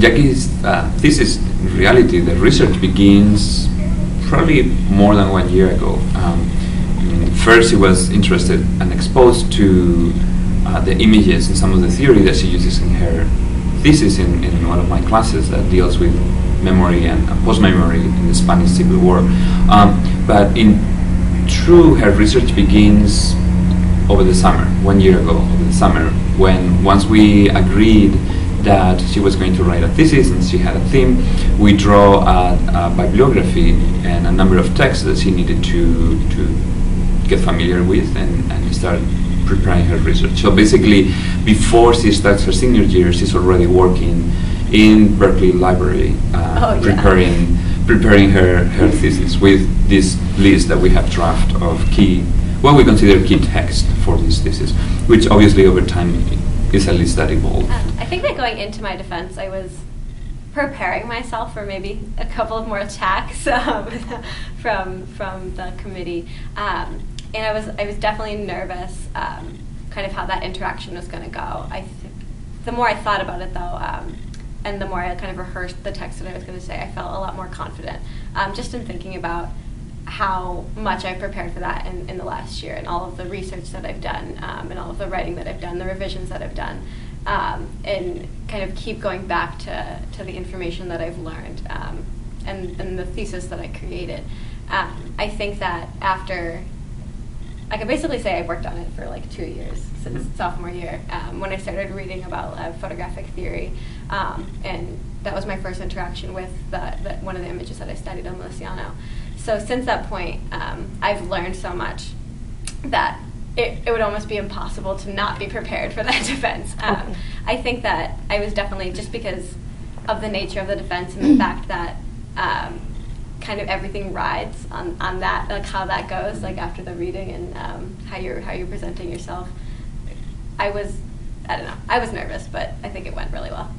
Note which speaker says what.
Speaker 1: Jackie's thesis, in reality, the research begins probably more than 1 year ago. First, she was interested and exposed to the images and some of the theory that she uses in her thesis in one of my classes that deals with memory and post-memory in the Spanish Civil War. But in true, her research begins over the summer, 1 year ago, over the summer, when once we agreed that she was going to write a thesis and she had a theme, we draw a bibliography and a number of texts that she needed to get familiar with and start preparing her research. So basically, before she starts her senior year, she's already working in Berkeley Library, preparing her thesis with this list that we have draft of what we consider key text for this thesis, which obviously over time is a list that evolved.
Speaker 2: I think that going into my defense, I was preparing myself for maybe a couple of more attacks from the committee, and I was definitely nervous, kind of how that interaction was going to go. The more I thought about it, though, and the more I kind of rehearsed the text that I was going to say, I felt a lot more confident, just in thinking about how much I've prepared for that in the last year, and all of the research that I've done, and all of the writing that I've done, the revisions that I've done, and kind of keep going back to the information that I've learned, and the thesis that I created. I think that after, I can basically say I've worked on it for like 2 years, since sophomore year, when I started reading about photographic theory, and that was my first interaction with one of the images that I studied on Luciano. So since that point, I've learned so much that it would almost be impossible to not be prepared for that defense. I think that I was definitely, just because of the nature of the defense and the fact that kind of everything rides on that, like how that goes, like after the reading and how you're presenting yourself. I was nervous, but I think it went really well.